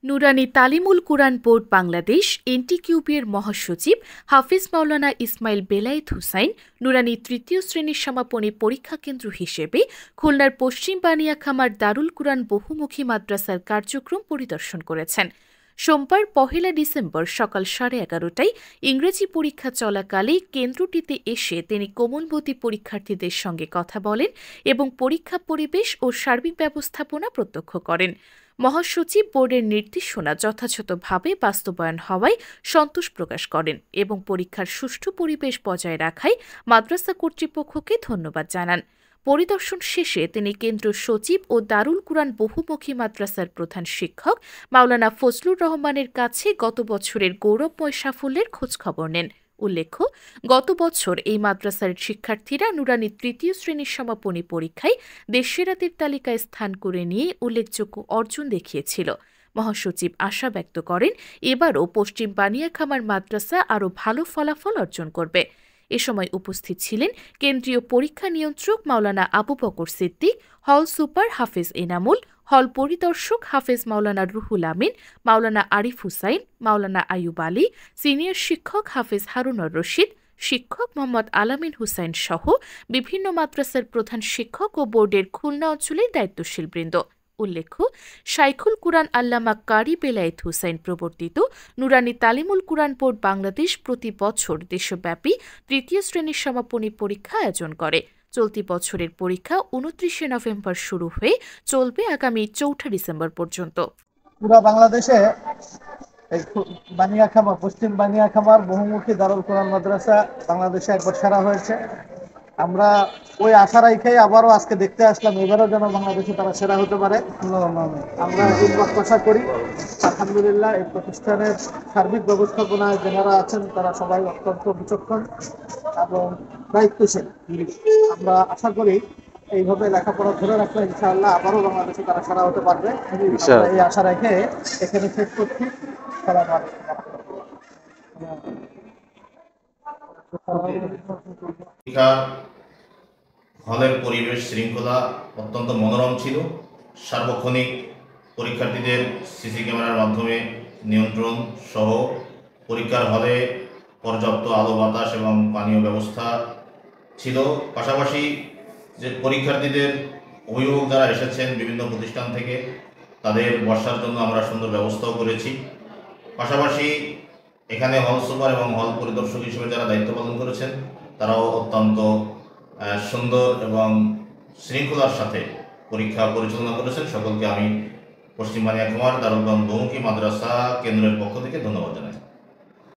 নুরানি তালিমুল কুরআন board Bangladesh এনটিকিউবির মহাসচিব হাফিজ মাওলানা ইসমাইল বেলায়েত হুসাইন নুরানি তৃতীয় শ্রেণীর সমাপনী পরীক্ষা কেন্দ্র হিসেবে খুলনার পশ্চিম বানিয়াখামার দারুল কুরআন বহুমুখী মাদ্রাসার কার্যক্রম পরিদর্শন করেছেন। সোমবার ১ ডিসেম্বর সকাল 11:30টায় ইংরেজি পরীক্ষা চলাকালে কেন্দ্রটিতে এসে তিনি কোমলমতি পরীক্ষার্থীদের সঙ্গে কথা বলেন এবং পরীক্ষা পরিবেশ ও সার্বিক ব্যবস্থাপনা প্রত্যক্ষ করেন। মহাসচিব বোর্ডের নির্দেশনা যথাযথভাবে বাস্তবায়ন হওয়ায় সন্তোষ প্রকাশ করেন এবং পরীক্ষার সুষ্ঠু পরিবেশ বজায় রাখায় মাদ্রাসা কর্তৃপক্ষকে ধন্যবাদ জানান। পরিদর্শন শেষে তিনি কেন্দ্র সচিব ও দারুল কুরআন বহুমুখী মাদ্রাসার প্রধান শিক্ষক মাওলানা ফজলুর রহমানের কাছে গত বছরের গৌরবময় সাফল্যের খোঁজখবর নেন। উল্লেখ্য, গত বছর এই মাদ্রাসার শিক্ষার্থীরা নুরানি তৃতীয় শ্রেণীর সমাপনী পরীক্ষায় দেশসেরাদের তালিকায় স্থান করে নিয়ে উল্লেখযোগ্য অর্জন দেখিয়েছিল। মহাসচিব আশা ব্যক্ত করেন, এবারও পশ্চিম বানিয়াখামার মাদ্রাসা আরও ভালো ফলাফল অর্জন করবে। এ সময় উপস্থিত ছিলেন কেন্দ্রীয় পরীক্ষা নিয়ন্ত্রক মাওলানা আবু বকর সিদ্দিক, হল সুপার হাফেজ এনামুল, হল পরিদর্শক হাফেজ মাওলানা রুহুল আমিন, মাওলানা আরিফ হুসাইন, মাওলানা আয়ুব আলী, সিনিয়র শিক্ষক হাফেজ হারুনর রশিদ, শিক্ষক মোহাম্মদ আলামিন হুসাইন সহ বিভিন্ন মাদ্রাসার প্রধান শিক্ষক ও বোর্ডের খুলনা অঞ্চলের দায়িত্বশীল বৃন্দ। উল্লেখ্য, শাইখুল কুরআন আল্লামা কারি বেলায়েত হুসাইন প্রবর্তিত নুরানি তালিমুল কুরআন বোর্ড বাংলাদেশ প্রতি বছর দেশব্যাপী তৃতীয় শ্রেণীর সমাপনী পরীক্ষা আয়োজন করে। চলতি বছরের পরীক্ষা 29 নভেম্বর শুরু হয়ে চলবে আগামী 4 ডিসেম্বর পর্যন্ত। পুরা বাংলাদেশে বানিয়াখামার পশ্চিম বানিয়াখামার বহুমুখী দারুল কুরআন মাদ্রাসা বাংলাদেশে একবার সেরা হয়েছে। আমরা ওই আশা রাখেই আবারও আজকে দেখতে আসলাম, এবারও যেন বাংলাদেশে তারা সেরা হতে পারে। আমরা এই প্রত্যাশা করি। আলহামদুলিল্লাহ, এই প্রতিষ্ঠানের সার্বিক ব্যবস্থাপনায় যারা আছেন তারা সবাই অত্যন্ত বিচক্ষণ এবং দায়িত্বশীল। আমরা আশা করি এইভাবে লেখাপড়া ধরে রাখলে ইনশাআল্লাহ আবারও বাংলাদেশে তারা সেরা হতে পারবে। এই আশা রেখে এখানে শেষ করছি। হলের পরিবেশ শৃঙ্খলা অত্যন্ত মনোরম ছিল। সার্বক্ষণিক পরীক্ষার্থীদের সিসি ক্যামেরার মাধ্যমে নিয়ন্ত্রণ সহ পরীক্ষার হলে পর্যাপ্ত আলো বাতাস এবং পানীয় ব্যবস্থা ছিল। পাশাপাশি যে পরীক্ষার্থীদের অভিভাবক যারা এসেছেন বিভিন্ন প্রতিষ্ঠান থেকে, তাদের বসার জন্য আমরা সুন্দর ব্যবস্থাও করেছি। পাশাপাশি এখানে হল সুপার এবং হল পরিদর্শক হিসেবে যারা দায়িত্ব পালন করেছেন তারাও অত্যন্ত সুন্দর এবং শৃঙ্খলার সাথে পরীক্ষা পরিচালনা করেছেন। সকলকে আমি পশ্চিম বানিয়াখামার দারুল কুরআন বহুমুখী মাদ্রাসা কেন্দ্রের পক্ষ থেকে ধন্যবাদ জানাই।